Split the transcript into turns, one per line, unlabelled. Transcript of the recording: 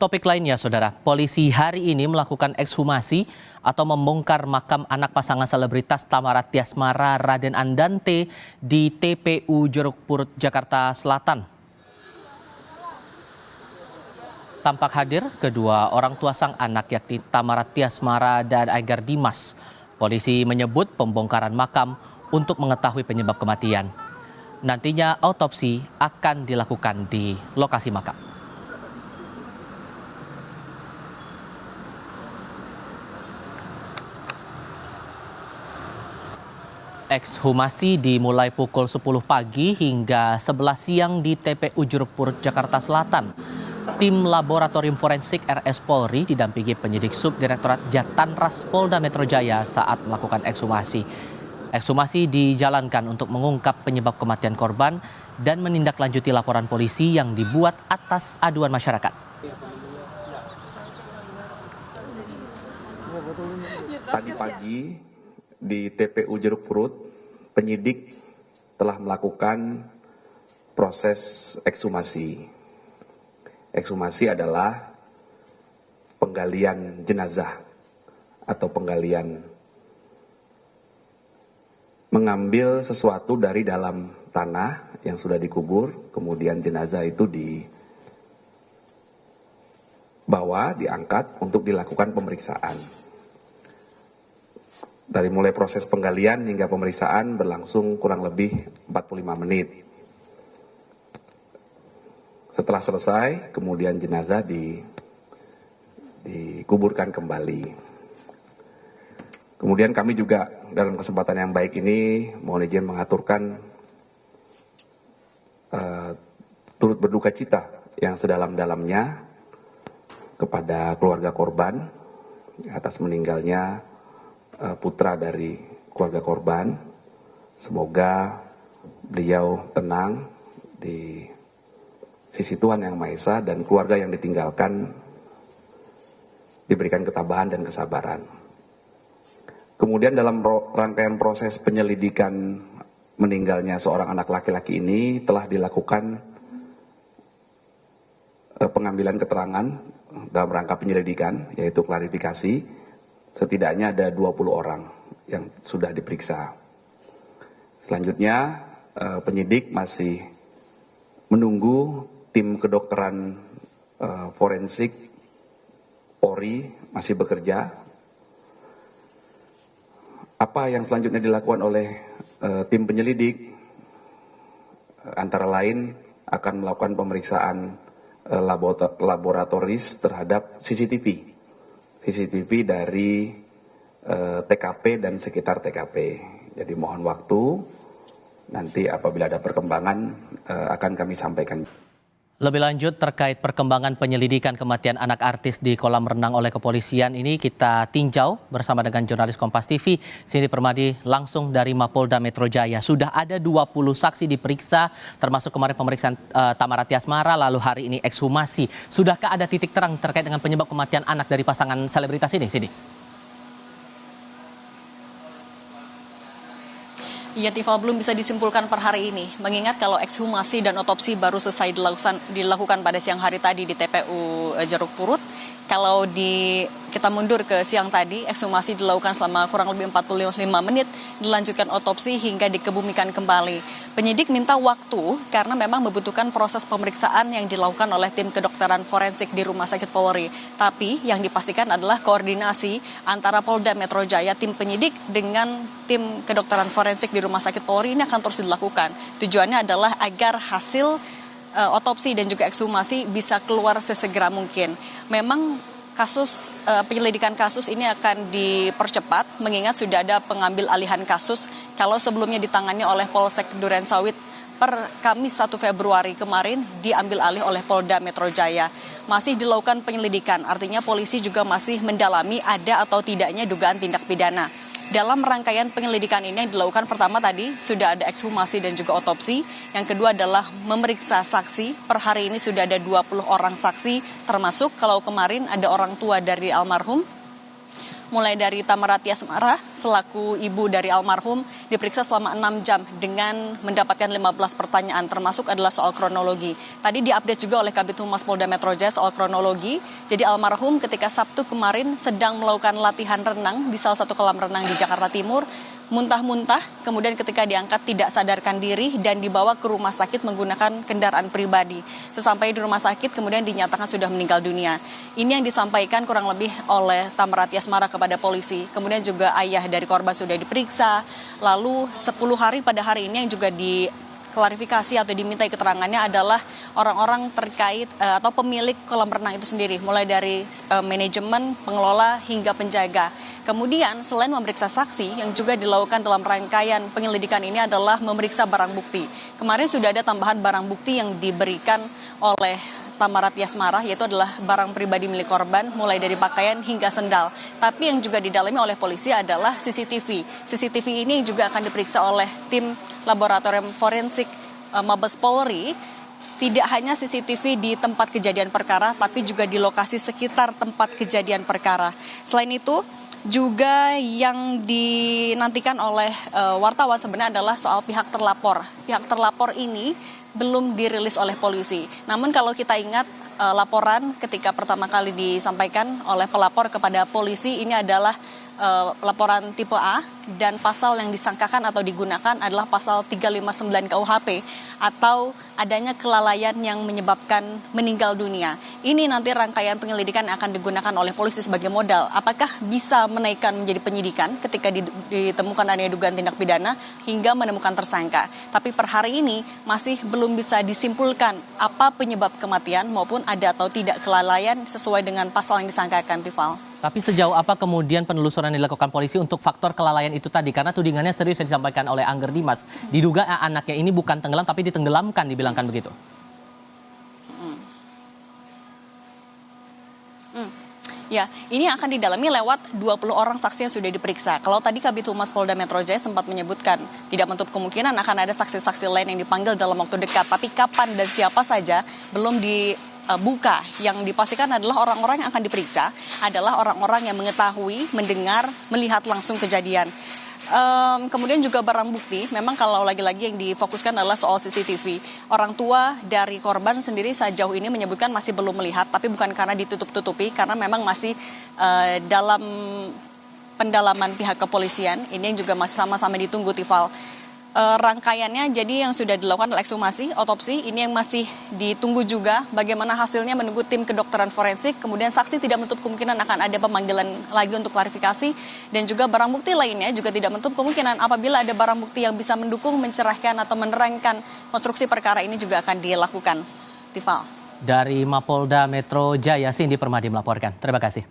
Topik lainnya, Saudara, polisi hari ini melakukan ekshumasi atau membongkar makam anak pasangan selebritas Tamara Tiasmara Raden Andante di TPU Jeruk Purut, Jakarta Selatan. Tampak hadir kedua orang tua sang anak yakni Tamara Tiasmara dan Egar Dimas. Polisi menyebut pembongkaran makam untuk mengetahui penyebab kematian. Nantinya autopsi akan dilakukan di lokasi makam. Ekshumasi dimulai pukul 10 pagi hingga 11 siang di TPU Jeruk Purut, Jakarta Selatan. Tim Laboratorium Forensik RS Polri didampingi penyidik Subdirektorat Jatanras Polda Metro Jaya saat melakukan ekshumasi. Ekshumasi dijalankan untuk mengungkap penyebab kematian korban dan menindaklanjuti laporan polisi yang dibuat atas aduan masyarakat.
Tadi pagi di TPU Jeruk Purut, penyidik telah melakukan proses ekshumasi. Ekshumasi adalah penggalian jenazah atau penggalian mengambil sesuatu dari dalam tanah yang sudah dikubur, kemudian jenazah itu dibawa, diangkat untuk dilakukan pemeriksaan. Dari mulai proses penggalian hingga pemeriksaan berlangsung kurang lebih 45 menit. Setelah selesai, kemudian jenazah dikuburkan kembali. Kemudian kami juga dalam kesempatan yang baik ini mohon izin mengaturkan turut berduka cita yang sedalam-dalamnya kepada keluarga korban atas meninggalnya putra dari keluarga korban. Semoga beliau tenang di sisi Tuhan Yang Maha Esa dan keluarga yang ditinggalkan diberikan ketabahan dan kesabaran. Kemudian dalam rangkaian proses penyelidikan meninggalnya seorang anak laki-laki ini telah dilakukan pengambilan keterangan dalam rangka penyelidikan, yaitu klarifikasi. Setidaknya ada 20 orang yang sudah diperiksa. Selanjutnya penyidik masih menunggu tim kedokteran forensik Polri masih bekerja. Apa yang selanjutnya dilakukan oleh tim penyelidik antara lain akan melakukan pemeriksaan laboratoris terhadap CCTV dari TKP dan sekitar TKP. Jadi mohon waktu, nanti apabila ada perkembangan akan kami sampaikan.
Lebih lanjut terkait perkembangan penyelidikan kematian anak artis di kolam renang oleh kepolisian ini kita tinjau bersama dengan jurnalis Kompas TV, Cindy Permadi langsung dari Mapolda Metro Jaya. Sudah ada 20 saksi diperiksa, termasuk kemarin pemeriksaan Tamara Tiasmara, lalu hari ini ekshumasi. Sudahkah ada titik terang terkait dengan penyebab kematian anak dari pasangan selebritas ini, Cindy?
Ya, Tifal, belum bisa disimpulkan per hari ini, mengingat kalau ekshumasi dan otopsi baru selesai dilakukan pada siang hari tadi di TPU Jeruk Purut. Kalau kita mundur ke siang tadi, ekshumasi dilakukan selama kurang lebih 45 menit, dilanjutkan otopsi hingga dikebumikan kembali. Penyidik minta waktu karena memang membutuhkan proses pemeriksaan yang dilakukan oleh tim kedokteran forensik di Rumah Sakit Polri. Tapi yang dipastikan adalah koordinasi antara Polda Metro Jaya, tim penyidik dengan tim kedokteran forensik di Rumah Sakit Polri ini akan terus dilakukan. Tujuannya adalah agar hasil otopsi dan juga ekshumasi bisa keluar sesegera mungkin. Memang penyelidikan kasus ini akan dipercepat mengingat sudah ada pengambil alihan kasus. Kalau sebelumnya ditangani oleh Polsek Durensawit per Kamis 1 Februari kemarin diambil alih oleh Polda Metro Jaya. Masih dilakukan penyelidikan, artinya polisi juga masih mendalami ada atau tidaknya dugaan tindak pidana. Dalam rangkaian penyelidikan ini yang dilakukan pertama tadi sudah ada ekshumasi dan juga otopsi. Yang kedua adalah memeriksa saksi. Per hari ini sudah ada 20 orang saksi termasuk kalau kemarin ada orang tua dari almarhum. mulai dari Tamaratia Asmara selaku ibu dari almarhum diperiksa selama 6 jam dengan mendapatkan 15 pertanyaan, termasuk adalah soal kronologi. Tadi diupdate juga oleh Kabid Humas Polda Metro Jaya soal kronologi. Jadi almarhum ketika Sabtu kemarin sedang melakukan latihan renang di salah satu kolam renang di Jakarta Timur, muntah-muntah, kemudian ketika diangkat tidak sadarkan diri dan dibawa ke rumah sakit menggunakan kendaraan pribadi. Sesampai di rumah sakit kemudian dinyatakan sudah meninggal dunia. Ini yang disampaikan kurang lebih oleh Tamaratia Asmara kepada polisi. Kemudian juga ayah dari korban sudah diperiksa. Lalu 10 hari pada hari ini yang juga diklarifikasi atau dimintai keterangannya adalah orang-orang terkait atau pemilik kolam renang itu sendiri, mulai dari manajemen, pengelola hingga penjaga. Kemudian selain memeriksa saksi, yang juga dilakukan dalam rangkaian penyelidikan ini adalah memeriksa barang bukti. Kemarin sudah ada tambahan barang bukti yang diberikan oleh Tamaratia Asmara, yaitu adalah barang pribadi milik korban, mulai dari pakaian hingga sendal. Tapi yang juga didalami oleh polisi adalah CCTV. CCTV ini juga akan diperiksa oleh tim laboratorium forensik Mabes Polri. Tidak hanya CCTV di tempat kejadian perkara, tapi juga di lokasi sekitar tempat kejadian perkara. Selain itu, juga yang dinantikan oleh wartawan sebenarnya adalah soal pihak terlapor. Pihak terlapor ini belum dirilis oleh polisi. Namun kalau kita ingat laporan ketika pertama kali disampaikan oleh pelapor kepada polisi, ini adalah laporan tipe A dan pasal yang disangkakan atau digunakan adalah pasal 359 KUHP atau adanya kelalaian yang menyebabkan meninggal dunia. Ini nanti rangkaian penyelidikan yang akan digunakan oleh polisi sebagai modal. Apakah bisa menaikkan menjadi penyidikan ketika ditemukan adanya dugaan tindak pidana hingga menemukan tersangka. Tapi per hari ini masih belum bisa disimpulkan apa penyebab kematian maupun ada atau tidak kelalaian sesuai dengan pasal yang disangkakan, Tifal.
Tapi sejauh apa kemudian penelusuran yang dilakukan polisi untuk faktor kelalaian itu tadi? Karena tudingannya serius yang disampaikan oleh Angger Dimas. Diduga anaknya ini bukan tenggelam tapi ditenggelamkan, dibilangkan begitu.
Ya, ini akan didalami lewat 20 orang saksi yang sudah diperiksa. Kalau tadi Kabid Humas Polda Metro Jaya sempat menyebutkan tidak menutup kemungkinan akan ada saksi-saksi lain yang dipanggil dalam waktu dekat. Tapi kapan dan siapa saja belum dibuka. Yang dipastikan adalah orang-orang yang akan diperiksa adalah orang-orang yang mengetahui, mendengar, melihat langsung kejadian. Kemudian juga barang bukti, memang kalau lagi-lagi yang difokuskan adalah soal CCTV. Orang tua dari korban sendiri sejauh ini menyebutkan masih belum melihat, tapi bukan karena ditutup-tutupi, karena memang masih dalam pendalaman pihak kepolisian. Ini yang juga masih sama-sama ditunggu, Tifal. Rangkaiannya jadi yang sudah dilakukan ekshumasi, otopsi, ini yang masih ditunggu juga bagaimana hasilnya, menunggu tim kedokteran forensik. Kemudian saksi tidak menutup kemungkinan akan ada pemanggilan lagi untuk klarifikasi, dan juga barang bukti lainnya juga tidak menutup kemungkinan apabila ada barang bukti yang bisa mendukung, mencerahkan atau menerangkan konstruksi perkara ini juga akan dilakukan. Tifal.
Dari Mapolda Metro Jaya, Cindy Permadi melaporkan. Terima kasih.